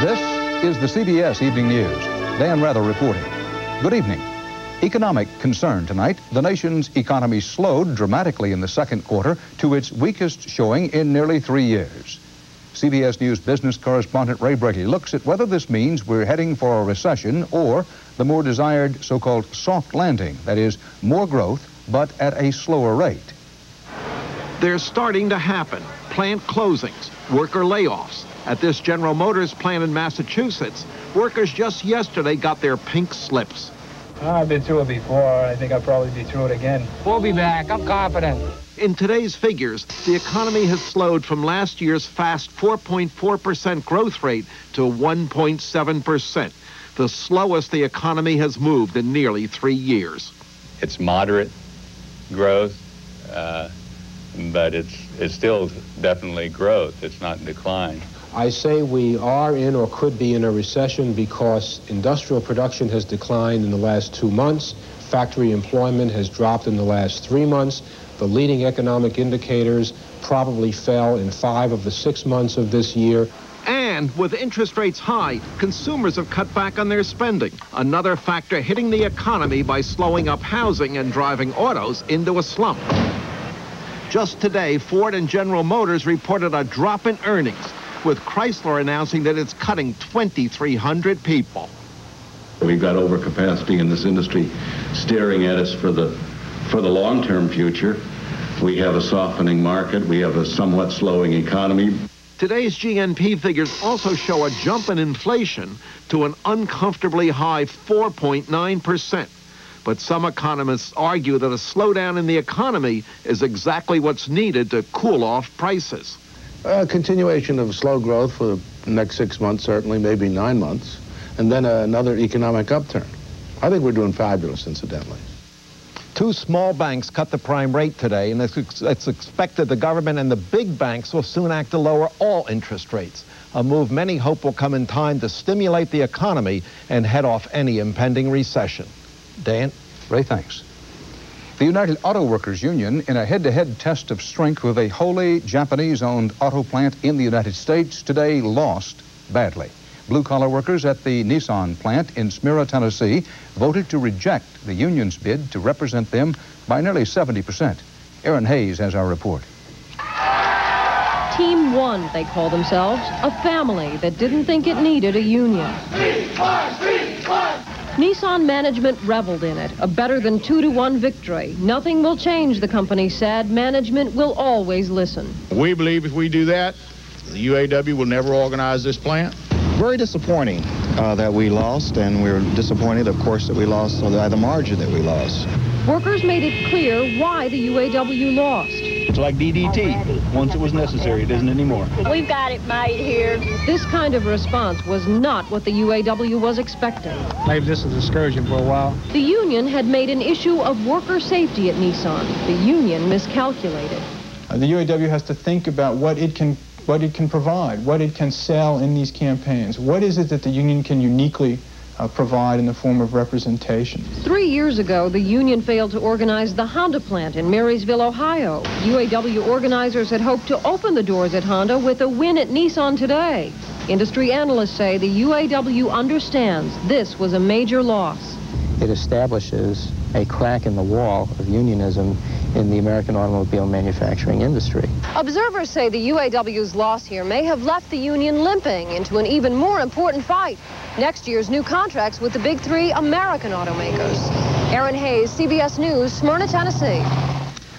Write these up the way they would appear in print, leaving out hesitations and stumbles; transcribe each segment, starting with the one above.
This is the CBS Evening News. Dan Rather reporting. Good evening. Economic concern tonight. The nation's economy slowed dramatically in the second quarter to its weakest showing in nearly 3 years. CBS News business correspondent Ray Brady looks at whether this means we're heading for a recession or the more desired so-called soft landing, that is, more growth, but at a slower rate. They're starting to happen. Plant closings, worker layoffs. At this General Motors plant in Massachusetts, workers just yesterday got their pink slips. I've been through it before. I think I'll probably be through it again. We'll be back. I'm confident. In today's figures, the economy has slowed from last year's fast 4.4% growth rate to 1.7%, the slowest the economy has moved in nearly 3 years. It's moderate growth, but it's still definitely growth. It's not in decline. I say we are in or could be in a recession because industrial production has declined in the last 2 months. Factory employment has dropped in the last 3 months. The leading economic indicators probably fell in 5 of the 6 months of this year. And with interest rates high, consumers have cut back on their spending. Another factor hitting the economy by slowing up housing and driving autos into a slump. Just today, Ford and General Motors reported a drop in earnings, with Chrysler announcing that it's cutting 2,300 people. We've got overcapacity in this industry staring at us for the long-term future. We have a softening market. We have a somewhat slowing economy. Today's GNP figures also show a jump in inflation to an uncomfortably high 4.9%. But some economists argue that a slowdown in the economy is exactly what's needed to cool off prices. A continuation of slow growth for the next 6 months, certainly, maybe 9 months, and then another economic upturn. I think we're doing fabulous, incidentally. 2 small banks cut the prime rate today, and it's expected the government and the big banks will soon act to lower all interest rates, a move many hope will come in time to stimulate the economy and head off any impending recession. Dan? Ray, thanks. The United Auto Workers Union, in a head-to-head test of strength with a wholly Japanese-owned auto plant in the United States, today lost badly. Blue-collar workers at the Nissan plant in Smyrna, Tennessee, voted to reject the union's bid to represent them by nearly 70%. Aaron Hayes has our report. Team One, they call themselves, a family that didn't think it needed a union. Nissan management reveled in it, a better than 2-to-1 victory. Nothing will change, the company said. Management will always listen. We believe if we do that, the UAW will never organize this plant. Very disappointing that we lost, and we're disappointed, of course, that we lost by the margin that we lost. Workers made it clear why the UAW lost. It's like DDT. Once it was necessary, it isn't anymore. We've got it made here. This kind of response was not what the UAW was expecting. Maybe this is discouraging for a while. The union had made an issue of worker safety at Nissan. The union miscalculated. The UAW has to think about what it can provide, what it can sell in these campaigns. What is it that the union can uniquely provide in the form of representation? 3 years ago, the union failed to organize the Honda plant in Marysville, Ohio. UAW organizers had hoped to open the doors at Honda with a win at Nissan today. Industry analysts say the UAW understands this was a major loss. It establishes a crack in the wall of unionism in the American automobile manufacturing industry. Observers say the UAW's loss here may have left the union limping into an even more important fight: next year's new contracts with the big 3 American automakers. Aaron Hayes, CBS News, Smyrna, Tennessee.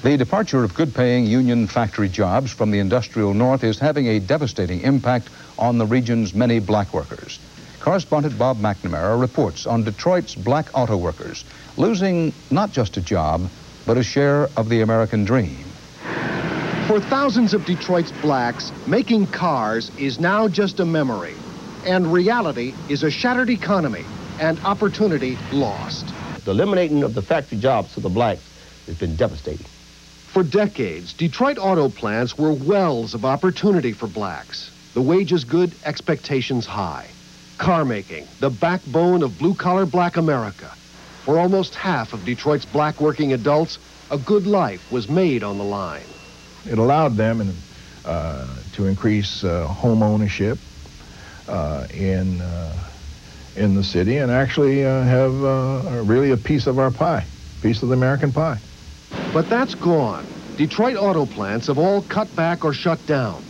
The departure of good-paying union factory jobs from the industrial north is having a devastating impact on the region's many black workers. Correspondent Bob McNamara reports on Detroit's black auto workers losing not just a job, but a share of the American dream. For thousands of Detroit's blacks, making cars is now just a memory. And reality is a shattered economy and opportunity lost. The eliminating of the factory jobs to the blacks has been devastating. For decades, Detroit auto plants were wells of opportunity for blacks. The wages good, expectations high. Car making, the backbone of blue-collar black America. For almost half of Detroit's black working adults, a good life was made on the line. It allowed them to increase home ownership, in the city and actually have really a piece of our pie, piece of the American pie. But that's gone. Detroit auto plants have all cut back or shut down.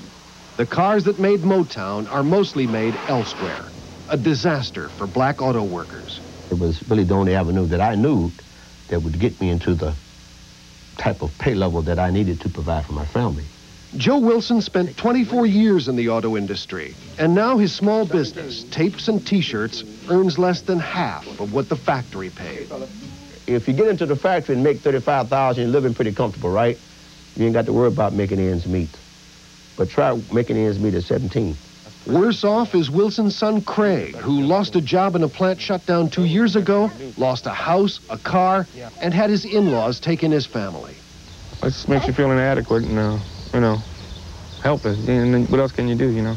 The cars that made Motown are mostly made elsewhere. A disaster for black auto workers. It was really the only avenue that I knew that would get me into the type of pay level that I needed to provide for my family. Joe Wilson spent 24 years in the auto industry, and now his small business, tapes and T-shirts, earns less than half of what the factory paid. If you get into the factory and make $35,000, you're living pretty comfortable, right? You ain't got to worry about making ends meet. But try making ends meet at 17. Worse off is Wilson's son, Craig, who lost a job in a plant shut down 2 years ago, lost a house, a car, and had his in-laws take in his family. It just makes you feel inadequate and, you know, helpless. And then what else can you do, you know?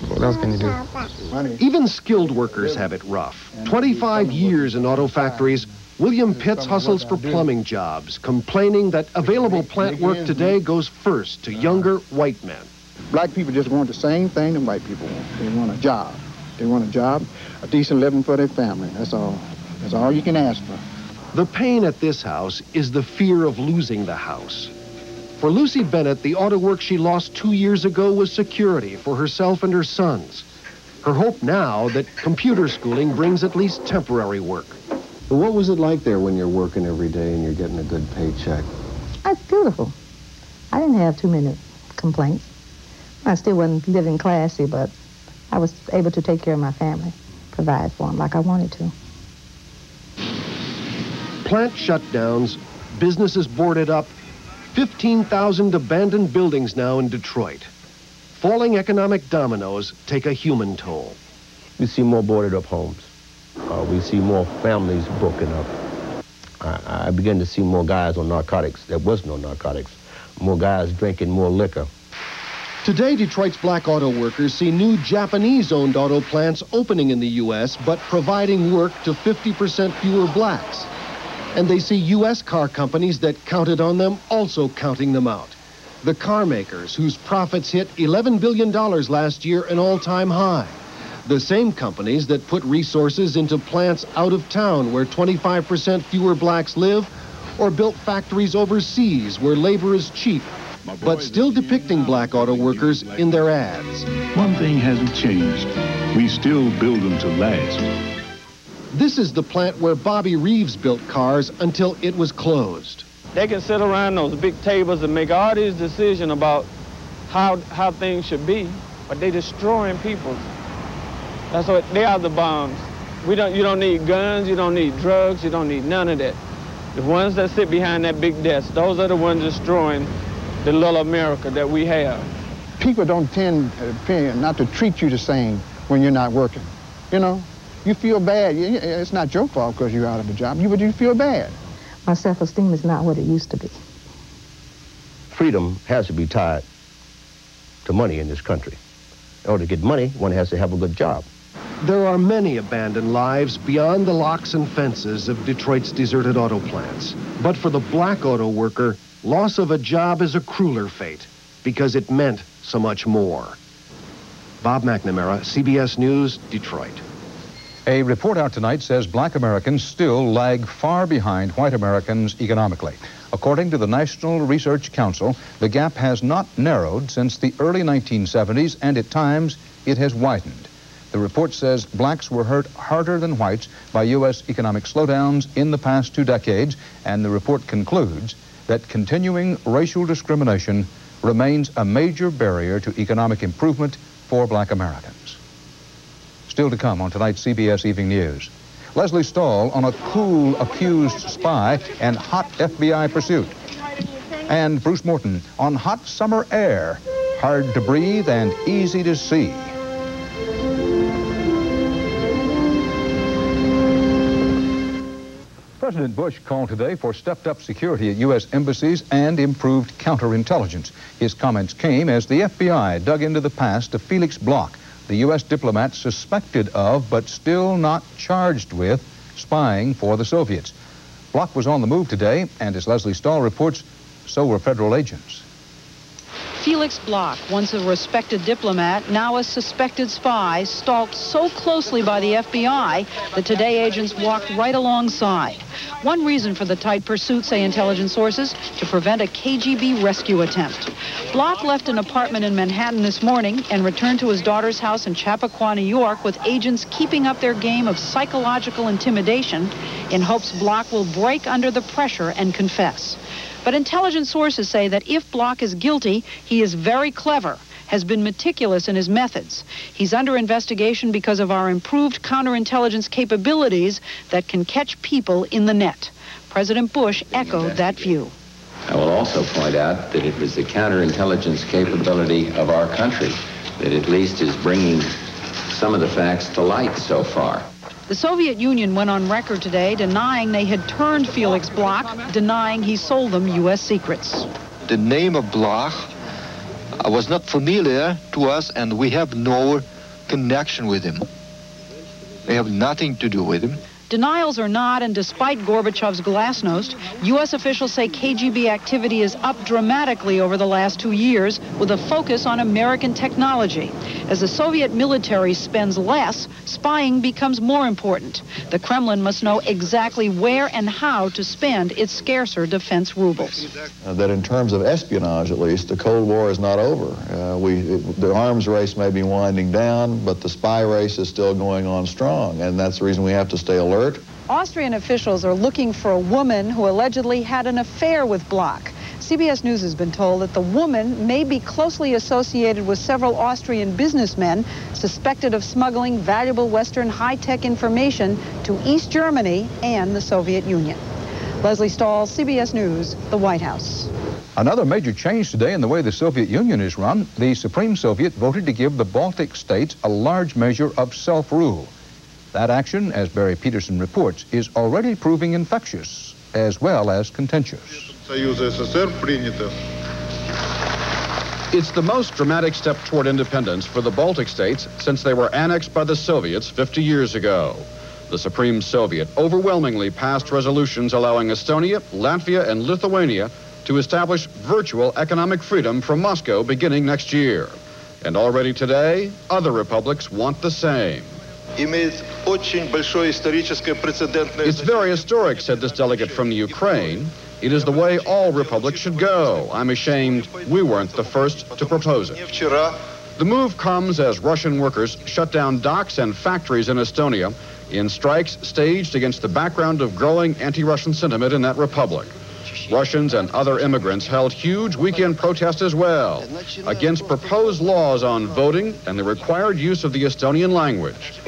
What else can you do? Even skilled workers have it rough. 25 years in auto factories, William Pitts hustles for plumbing jobs, complaining that available plant work today goes first to younger white men. Black people just want the same thing that white people want. They want a job. They want a job, a decent living for their family. That's all. That's all you can ask for. The pain at this house is the fear of losing the house. For Lucy Bennett, the auto work she lost 2 years ago was security for herself and her sons. Her hope now that computer schooling brings at least temporary work. What was it like there when you're working every day and you're getting a good paycheck? That's beautiful. I didn't have too many complaints. I still wasn't living classy, but I was able to take care of my family, provide for them like I wanted to. Plant shutdowns, businesses boarded up, 15,000 abandoned buildings now in Detroit. Falling economic dominoes take a human toll. We see more boarded up homes. We see more families broken up. I begin to see more guys on narcotics. There was no narcotics. More guys drinking more liquor. Today, Detroit's black auto workers see new Japanese-owned auto plants opening in the U.S., but providing work to 50% fewer blacks. And they see U.S. car companies that counted on them also counting them out. The car makers whose profits hit $11 billion last year, an all-time high. The same companies that put resources into plants out of town where 25% fewer blacks live, or built factories overseas where labor is cheap, but still depicting black auto workers in their ads. One thing hasn't changed. We still build them to last. This is the plant where Bobby Reeves built cars until it was closed. They can sit around those big tables and make all these decisions about how things should be, but they're destroying people. That's what they are, the bombs. You don't need guns, you don't need drugs, you don't need none of that. The ones that sit behind that big desk, those are the ones destroying the little America that we have. People don't tend not to treat you the same when you're not working. You know, you feel bad. It's not your fault because you're out of a job, but you feel bad. My self-esteem is not what it used to be. Freedom has to be tied to money in this country. In order to get money, one has to have a good job. There are many abandoned lives beyond the locks and fences of Detroit's deserted auto plants. But for the black auto worker, loss of a job is a crueler fate because it meant so much more. Bob McNamara, CBS News, Detroit. A report out tonight says black Americans still lag far behind white Americans economically. According to the National Research Council, the gap has not narrowed since the early 1970s, and at times it has widened. The report says blacks were hurt harder than whites by U.S. economic slowdowns in the past 2 decades, and the report concludes that continuing racial discrimination remains a major barrier to economic improvement for black Americans. Still to come on tonight's CBS Evening News. Leslie Stahl on a cool accused spy and hot FBI pursuit. And Bruce Morton on hot summer air, hard to breathe and easy to see. President Bush called today for stepped-up security at U.S. embassies and improved counterintelligence. His comments came as the FBI dug into the past of Felix Bloch, the U.S. diplomat suspected of, but still not charged with, spying for the Soviets. Bloch was on the move today, and as Leslie Stahl reports, so were federal agents. Felix Bloch, once a respected diplomat, now a suspected spy, stalked so closely by the FBI that today agents walked right alongside. One reason for the tight pursuit, say intelligence sources, to prevent a KGB rescue attempt. Bloch left an apartment in Manhattan this morning and returned to his daughter's house in Chappaqua, New York, with agents keeping up their game of psychological intimidation in hopes Bloch will break under the pressure and confess. But intelligence sources say that if Bloch is guilty, he is very clever, has been meticulous in his methods. He's under investigation because of our improved counterintelligence capabilities that can catch people in the net. President Bush echoed that view. I will also point out that it was the counterintelligence capability of our country that at least is bringing some of the facts to light so far. The Soviet Union went on record today denying they had turned Felix Bloch, denying he sold them U.S. secrets. The name of Bloch was not familiar to us, and we have no connection with him. We have nothing to do with him. Denials or not, and despite Gorbachev's glasnost, U.S. officials say KGB activity is up dramatically over the last 2 years, with a focus on American technology. As the Soviet military spends less, spying becomes more important. The Kremlin must know exactly where and how to spend its scarcer defense rubles. That in terms of espionage, at least, the Cold War is not over. The arms race may be winding down, but the spy race is still going on strong, and that's the reason we have to stay alert. Austrian officials are looking for a woman who allegedly had an affair with Bloch. CBS News has been told that the woman may be closely associated with several Austrian businessmen suspected of smuggling valuable Western high-tech information to East Germany and the Soviet Union. Leslie Stahl, CBS News, the White House. Another major change today in the way the Soviet Union is run. The Supreme Soviet voted to give the Baltic States a large measure of self-rule. That action, as Barry Peterson reports, is already proving infectious as well as contentious. It's the most dramatic step toward independence for the Baltic states since they were annexed by the Soviets 50 years ago. The Supreme Soviet overwhelmingly passed resolutions allowing Estonia, Latvia, and Lithuania to establish virtual economic freedom from Moscow beginning next year. And already today, other republics want the same. It's very historic, said this delegate from the Ukraine. It is the way all republics should go. I'm ashamed we weren't the first to propose it. The move comes as Russian workers shut down docks and factories in Estonia in strikes staged against the background of growing anti-Russian sentiment in that republic. Russians and other immigrants held huge weekend protests as well against proposed laws on voting and the required use of the Estonian language.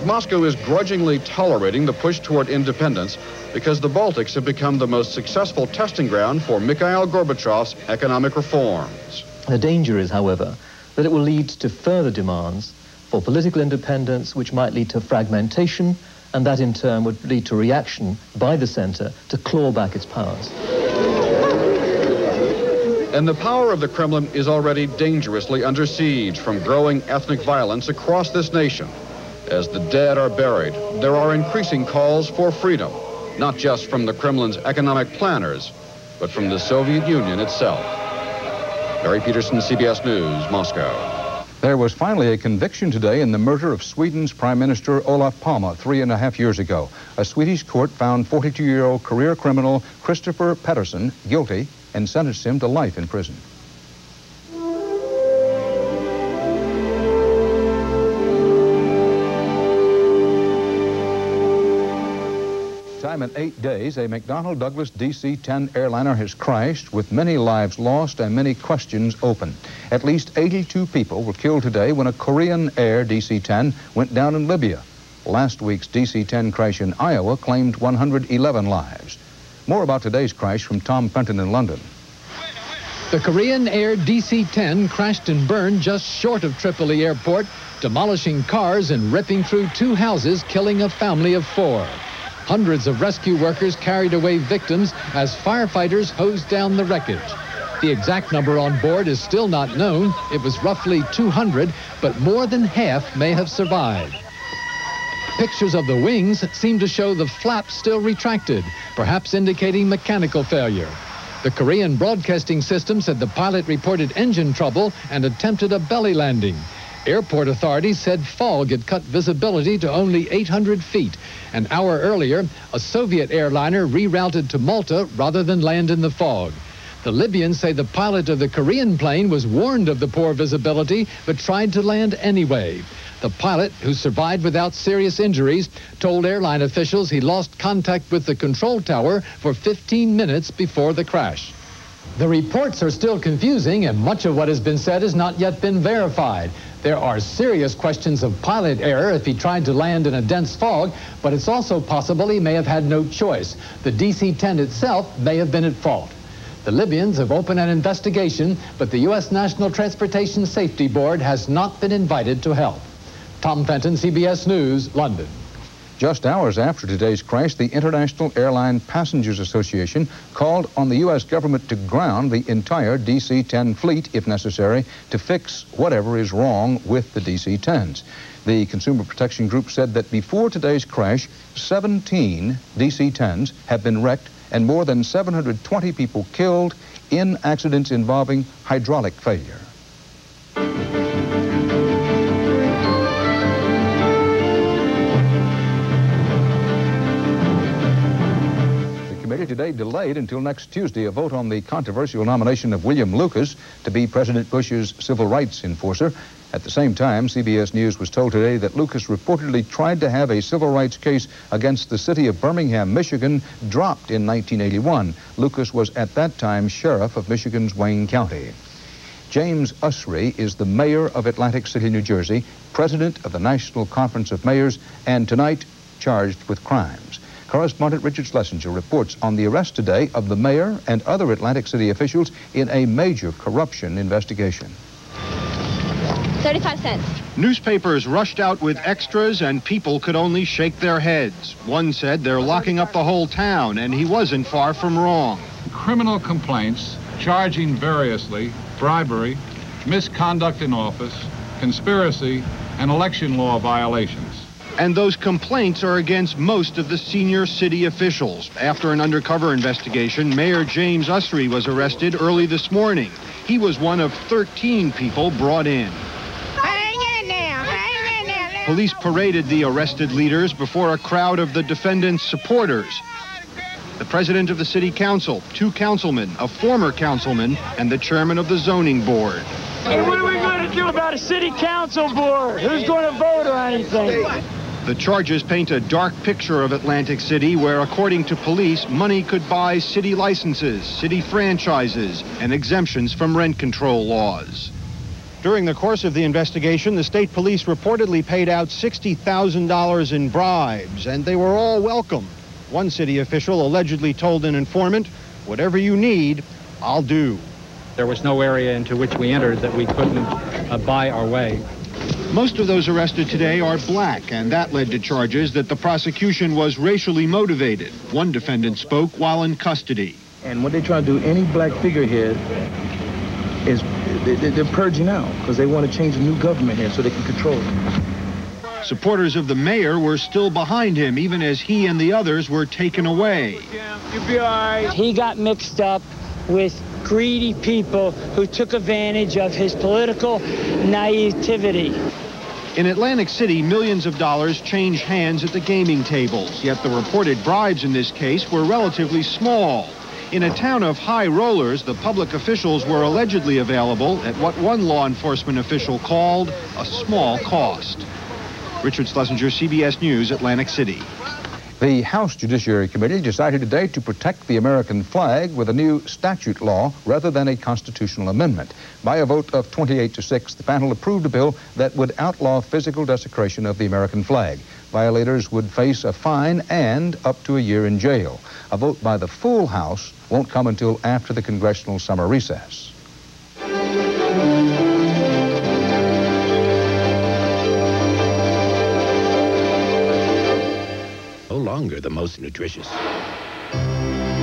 Moscow is grudgingly tolerating the push toward independence because the Baltics have become the most successful testing ground for Mikhail Gorbachev's economic reforms. The danger is, however, that it will lead to further demands for political independence, which might lead to fragmentation, and that in turn would lead to reaction by the center to claw back its powers. And the power of the Kremlin is already dangerously under siege from growing ethnic violence across this nation. As the dead are buried, there are increasing calls for freedom, not just from the Kremlin's economic planners, but from the Soviet Union itself. Barry Peterson, CBS News, Moscow. There was finally a conviction today in the murder of Sweden's Prime Minister Olof Palme 3.5 years ago. A Swedish court found 42-year-old career criminal Christopher Pettersson guilty and sentenced him to life in prison. Time in 8 days, a McDonnell Douglas DC-10 airliner has crashed with many lives lost and many questions open. At least 82 people were killed today when a Korean Air DC-10 went down in Libya. Last week's DC-10 crash in Iowa claimed 111 lives. More about today's crash from Tom Fenton in London. The Korean Air DC-10 crashed and burned just short of Tripoli airport, demolishing cars and ripping through 2 houses, killing a family of 4. Hundreds of rescue workers carried away victims as firefighters hosed down the wreckage. The exact number on board is still not known. It was roughly 200, but more than half may have survived. Pictures of the wings seem to show the flaps still retracted, perhaps indicating mechanical failure. The Korean broadcasting system said the pilot reported engine trouble and attempted a belly landing. Airport authorities said fog had cut visibility to only 800 feet. An hour earlier, a Soviet airliner rerouted to Malta rather than land in the fog. The Libyans say the pilot of the Korean plane was warned of the poor visibility, but tried to land anyway. The pilot, who survived without serious injuries, told airline officials he lost contact with the control tower for 15 minutes before the crash. The reports are still confusing, and much of what has been said has not yet been verified. There are serious questions of pilot error if he tried to land in a dense fog, but it's also possible he may have had no choice. The DC-10 itself may have been at fault. The Libyans have opened an investigation, but the U.S. National Transportation Safety Board has not been invited to help. Tom Fenton, CBS News, London. Just hours after today's crash, the International Airline Passengers Association called on the U.S. government to ground the entire DC-10 fleet, if necessary, to fix whatever is wrong with the DC-10s. The Consumer Protection Group said that before today's crash, 17 DC-10s have been wrecked and more than 720 people killed in accidents involving hydraulic failure. Today delayed until next Tuesday a vote on the controversial nomination of William Lucas to be President Bush's civil rights enforcer. At the same time, CBS News was told today that Lucas reportedly tried to have a civil rights case against the city of Birmingham, Michigan, dropped in 1981. Lucas was at that time sheriff of Michigan's Wayne County. James Usry is the mayor of Atlantic City, New Jersey, president of the National Conference of Mayors, and tonight charged with crimes. Correspondent Richard Schlesinger reports on the arrest today of the mayor and other Atlantic City officials in a major corruption investigation. 35 cents. Newspapers rushed out with extras and people could only shake their heads. One said they're locking up the whole town, and he wasn't far from wrong. Criminal complaints charging variously bribery, misconduct in office, conspiracy, and election law violations. And those complaints are against most of the senior city officials. After an undercover investigation, Mayor James Usry was arrested early this morning. He was one of 13 people brought in. Hang in there, hang in there. Police paraded the arrested leaders before a crowd of the defendant's supporters. The president of the city council, 2 councilmen, a former councilman, and the chairman of the zoning board. Hey, what are we going to do about a city council board? Who's going to vote or anything? The charges paint a dark picture of Atlantic City where, according to police, money could buy city licenses, city franchises, and exemptions from rent control laws. During the course of the investigation, the state police reportedly paid out $60,000 in bribes, and they were all welcome. One city official allegedly told an informant, "Whatever you need, I'll do." There was no area into which we entered that we couldn't buy our way. Most of those arrested today are black, and that led to charges that the prosecution was racially motivated. One defendant spoke while in custody. And what they're trying to do, any black figurehead, is they're purging out because they want to change the new government here so they can control it. Supporters of the mayor were still behind him, even as he and the others were taken away. You'll be all right. He got mixed up with greedy people who took advantage of his political naivety. In Atlantic City, millions of dollars change hands at the gaming tables, yet the reported bribes in this case were relatively small. In a town of high rollers, the public officials were allegedly available at what one law enforcement official called a small cost. Richard Schlesinger, CBS News, Atlantic City. The House Judiciary Committee decided today to protect the American flag with a new statute law rather than a constitutional amendment. By a vote of 28-6, the panel approved a bill that would outlaw physical desecration of the American flag. Violators would face a fine and up to a year in jail. A vote by the full House won't come until after the congressional summer recess. No longer the most nutritious.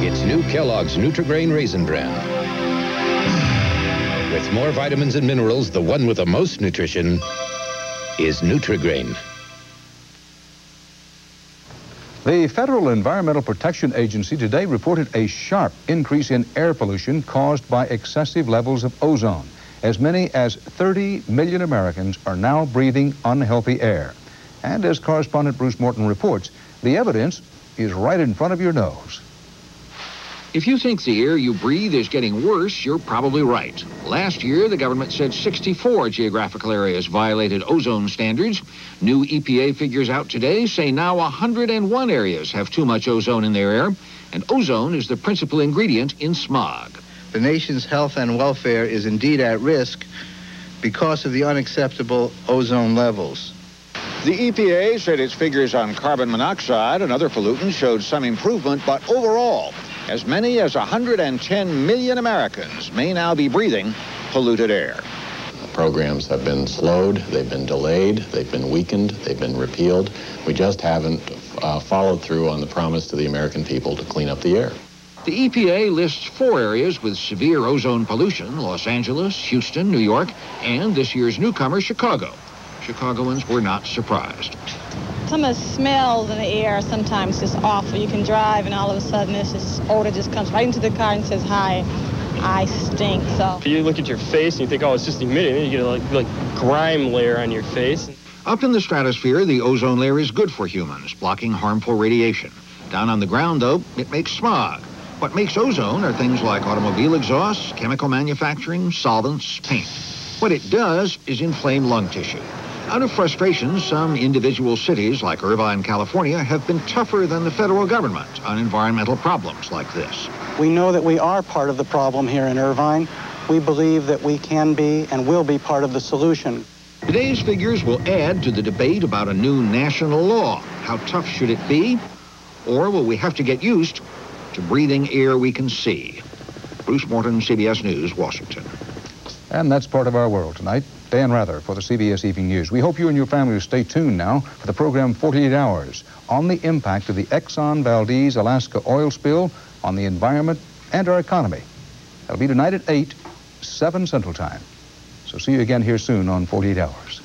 It's new Kellogg's NutriGrain Raisin Bran. With more vitamins and minerals, the one with the most nutrition is NutriGrain. The Federal Environmental Protection Agency today reported a sharp increase in air pollution caused by excessive levels of ozone. As many as 30 million Americans are now breathing unhealthy air. And as correspondent Bruce Morton reports, the evidence is right in front of your nose. If you think the air you breathe is getting worse, you're probably right. Last year, the government said 64 geographical areas violated ozone standards. New EPA figures out today say now 101 areas have too much ozone in their air, and ozone is the principal ingredient in smog. The nation's health and welfare is indeed at risk because of the unacceptable ozone levels. The EPA said its figures on carbon monoxide and other pollutants showed some improvement, but overall, as many as 110 million Americans may now be breathing polluted air. Programs have been slowed, they've been delayed, they've been weakened, they've been repealed. We just haven't followed through on the promise to the American people to clean up the air. The EPA lists 4 areas with severe ozone pollution: Los Angeles, Houston, New York, and this year's newcomer, Chicago. Chicagoans were not surprised. Some of the smells in the air are sometimes just awful. You can drive and all of a sudden this odor just comes right into the car and says, "Hi, I stink." So if you look at your face and you think, oh, it's just humidity, and then you get a like grime layer on your face. Up in the stratosphere, the ozone layer is good for humans, blocking harmful radiation. Down on the ground, though, it makes smog. What makes ozone are things like automobile exhaust, chemical manufacturing, solvents, paint. What it does is inflame lung tissue. Out of frustration, some individual cities, like Irvine, California, have been tougher than the federal government on environmental problems like this. We know that we are part of the problem here in Irvine. We believe that we can be and will be part of the solution. Today's figures will add to the debate about a new national law. How tough should it be? Or will we have to get used to breathing air we can see? Bruce Morton, CBS News, Washington. And that's part of our world tonight. Dan Rather for the CBS Evening News. We hope you and your family will stay tuned now for the program 48 Hours on the impact of the Exxon Valdez Alaska oil spill on the environment and our economy. That'll be tonight at 8, 7 Central Time. So see you again here soon on 48 Hours.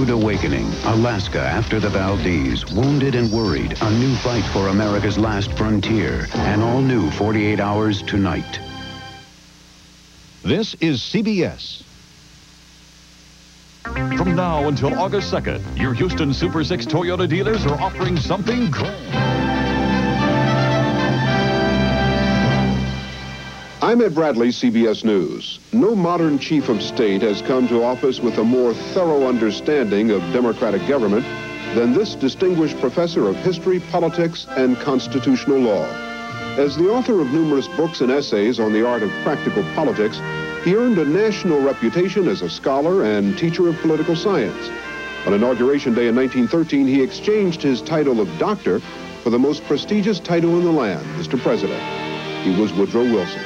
Awakening, Alaska after the Valdez, wounded and worried, a new fight for America's last frontier, an all-new 48 Hours tonight. This is CBS. From now until August 2nd, your Houston Super 6 Toyota dealers are offering something grand. I'm Ed Bradley, CBS News. No modern chief of state has come to office with a more thorough understanding of democratic government than this distinguished professor of history, politics, and constitutional law. As the author of numerous books and essays on the art of practical politics, he earned a national reputation as a scholar and teacher of political science. On Inauguration Day in 1913, he exchanged his title of doctor for the most prestigious title in the land, Mr. President. He was Woodrow Wilson.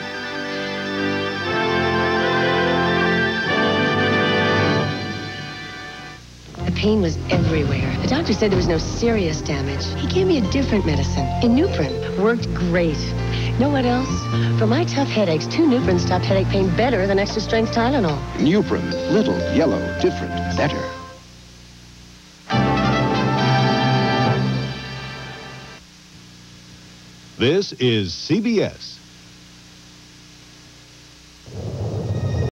Pain was everywhere. The doctor said there was no serious damage. He gave me a different medicine, Inuprin. Worked great. Know what else? For my tough headaches, 2 Nuprin stopped headache pain better than extra strength Tylenol. Nuprin, little, yellow, different, better. This is CBS.